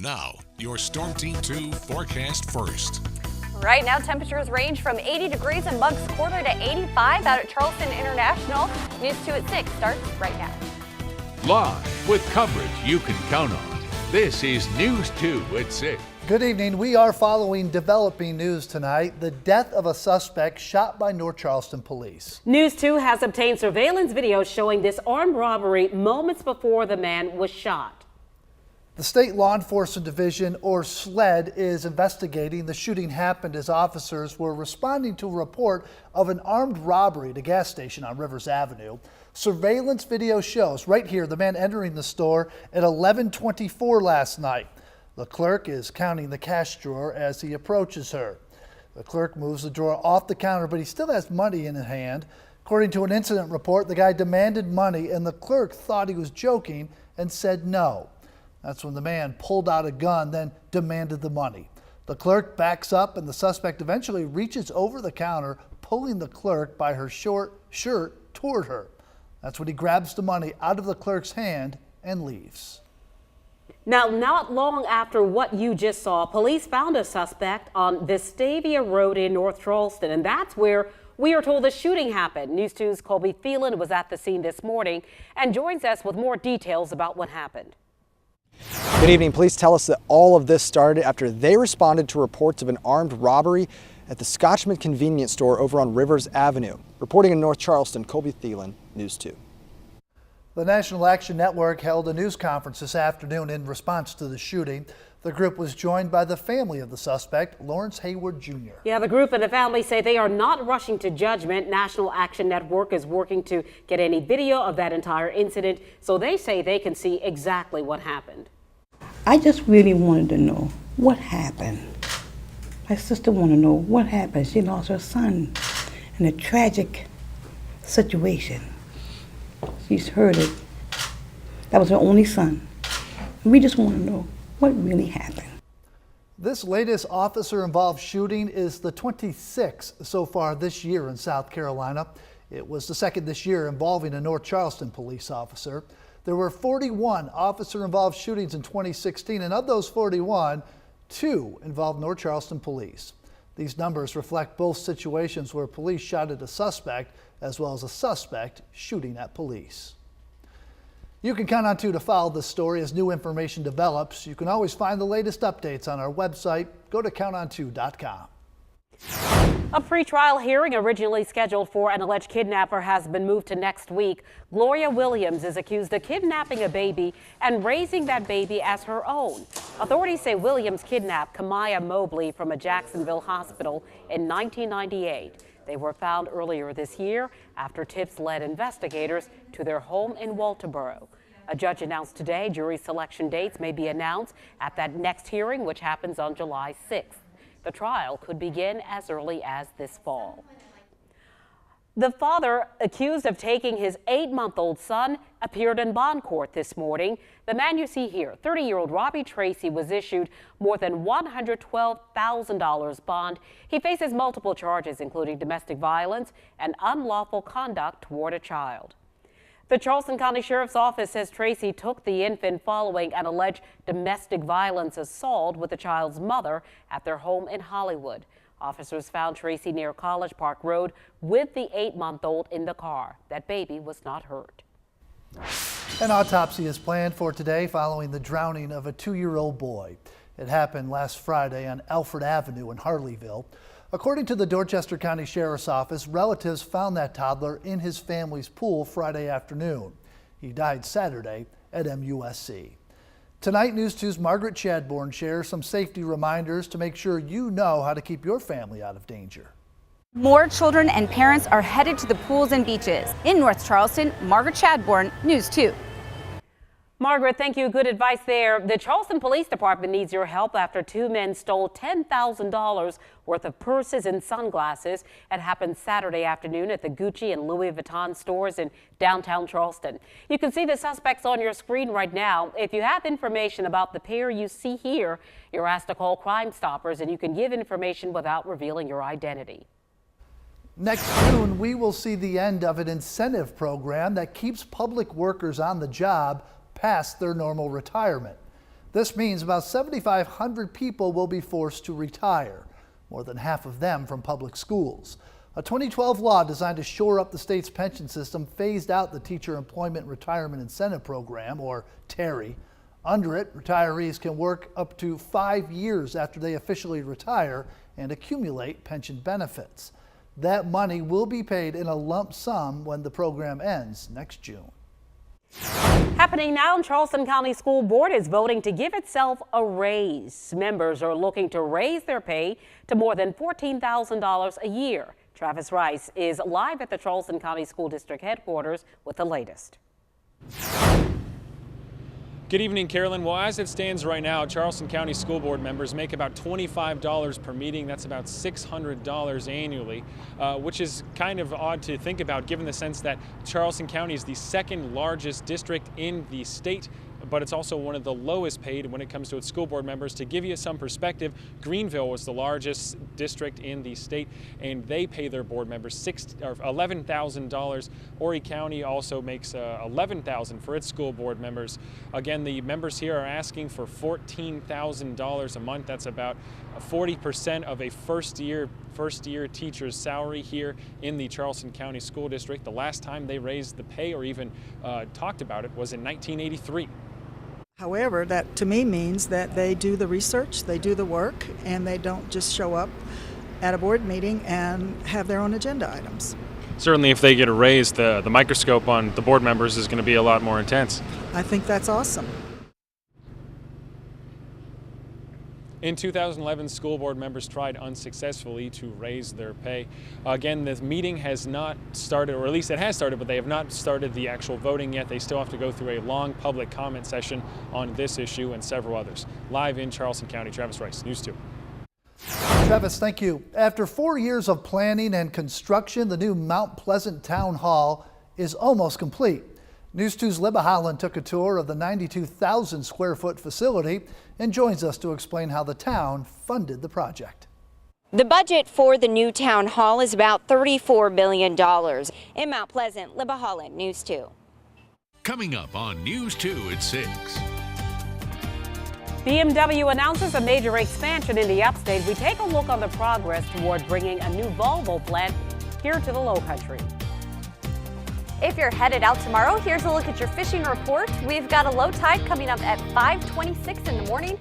Now, your Storm Team 2 forecast first. Right now, temperatures range from 80 degrees in Bucks Corner to 85 out at Charleston International. News 2 at 6 starts right now. Live with coverage you can count on. This is News 2 at 6. Good evening. We are following developing news tonight. The death of a suspect shot by North Charleston police. News 2 has obtained surveillance video showing this armed robbery moments before the man was shot. The State Law Enforcement Division, or SLED, is investigating. The shooting happened as officers were responding to a report of an armed robbery at a gas station on Rivers Avenue. Surveillance video shows right here the man entering the store at 11:24 last night. The clerk is counting the cash drawer as he approaches her. The clerk moves the drawer off the counter, but he still has money in his hand. According to an incident report, the guy demanded money and the clerk thought he was joking and said no. That's when the man pulled out a gun, then demanded the money. The clerk backs up and the suspect eventually reaches over the counter, pulling the clerk by her short shirt toward her. That's when he grabs the money out of the clerk's hand and leaves. Now, not long after what you just saw, police found a suspect on Vestavia Road in North Charleston, and that's where we are told the shooting happened. News 2's Colby Thielen was at the scene this morning and joins us with more details about what happened. Good evening. Police tell us that all of this started after they responded to reports of an armed robbery at the Scotchman convenience store over on Rivers Avenue. Reporting in North Charleston, Colby Thielen, News 2. The National Action Network held a news conference this afternoon in response to the shooting. The group was joined by the family of the suspect, Lawrence Hayward Jr. Yeah, the group and the family say they are not rushing to judgment. National Action Network is working to get any video of that entire incident, so they say they can see exactly what happened. I just really wanted to know what happened. My sister wanted to know what happened. She lost her son in a tragic situation. She's heard it. That was her only son. We just want to know what really happened. This latest officer-involved shooting is the 26th so far this year in South Carolina. It was the second this year involving a North Charleston police officer. There were 41 officer-involved shootings in 2016, and of those 41, 2 involved North Charleston police. These numbers reflect both situations where police shot at a suspect as well as a suspect shooting at police. You can count on 2 to follow this story as new information develops. You can always find the latest updates on our website. Go to counton2.com. A pretrial hearing originally scheduled for an alleged kidnapper has been moved to next week. Gloria Williams is accused of kidnapping a baby and raising that baby as her own. Authorities say Williams kidnapped Kamaya Mobley from a Jacksonville hospital in 1998. They were found earlier this year after tips led investigators to their home in Walterboro. A judge announced today jury selection dates may be announced at that next hearing, which happens on July 6th. The trial could begin as early as this fall. The father accused of taking his 8-month-old son appeared in bond court this morning. The man you see here, 30-year-old Robbie Tracy, was issued more than $112,000 bond. He faces multiple charges, including domestic violence and unlawful conduct toward a child. The Charleston County Sheriff's Office says Tracy took the infant following an alleged domestic violence assault with the child's mother at their home in Hollywood. Officers found Tracy near College Park Road with the 8-month-old in the car. That baby was not hurt. An autopsy is planned for today following the drowning of a 2-year-old boy. It happened last Friday on Alfred Avenue in Harleyville. According to the Dorchester County Sheriff's Office, relatives found that toddler in his family's pool Friday afternoon. He died Saturday at MUSC. Tonight, News 2's Margaret Chadbourne shares some safety reminders to make sure you know how to keep your family out of danger. More children and parents are headed to the pools and beaches. In North Charleston, Margaret Chadbourne, News 2. Margaret, thank you. Good advice there. The Charleston Police Department needs your help after 2 men stole $10,000 worth of purses and sunglasses. It happened Saturday afternoon at the Gucci and Louis Vuitton stores in downtown Charleston. You can see the suspects on your screen right now. If you have information about the pair you see here, you're asked to call Crime Stoppers, and you can give information without revealing your identity. Next June, we will see the end of an incentive program that keeps public workers on the job past their normal retirement. This means about 7,500 people will be forced to retire, more than half of them from public schools. A 2012 law designed to shore up the state's pension system phased out the Teacher Employment Retirement Incentive Program, or TERI. Under it, retirees can work up to 5 years after they officially retire and accumulate pension benefits. That money will be paid in a lump sum when the program ends next June. Happening now, Charleston County School Board is voting to give itself a raise. Members are looking to raise their pay to more than $14,000 a year. Travis Rice is live at the Charleston County School District headquarters with the latest. Good evening, Carolyn. Well, as it stands right now, Charleston County School Board members make about $25 per meeting. That's about $600 annually, which is kind of odd to think about given the sense that Charleston County is the second largest district in the state, but it's also one of the lowest paid when it comes to its school board members. To give you some perspective, Greenville was the largest district in the state, and they pay their board members $11,000. Horry County also makes $11,000 for its school board members. Again, the members here are asking for $14,000 a month. That's about 40% of a first-year teacher's salary here in the Charleston County School District. The last time they raised the pay or even talked about it was in 1983. However, that to me means that they do the research, they do the work, and they don't just show up at a board meeting and have their own agenda items. Certainly, if they get a raise, the microscope on the board members is going to be a lot more intense. I think that's awesome. In 2011, school board members tried unsuccessfully to raise their pay. Again, the meeting has not started, or at least it has started, but they have not started the actual voting yet. They still have to go through a long public comment session on this issue and several others. Live in Charleston County, Travis Rice, News 2. Travis, thank you. After 4 years of planning and construction, the new Mount Pleasant Town Hall is almost complete. News 2's Libba Holland took a tour of the 92,000 square foot facility and joins us to explain how the town funded the project. The budget for the new town hall is about $34 million. In Mount Pleasant, Libba Holland, News 2. Coming up on News 2 at 6. BMW announces a major expansion in the upstate. We take a look on the progress toward bringing a new Volvo plant here to the Lowcountry. If you're headed out tomorrow, here's a look at your fishing report. We've got a low tide coming up at 5:26 in the morning.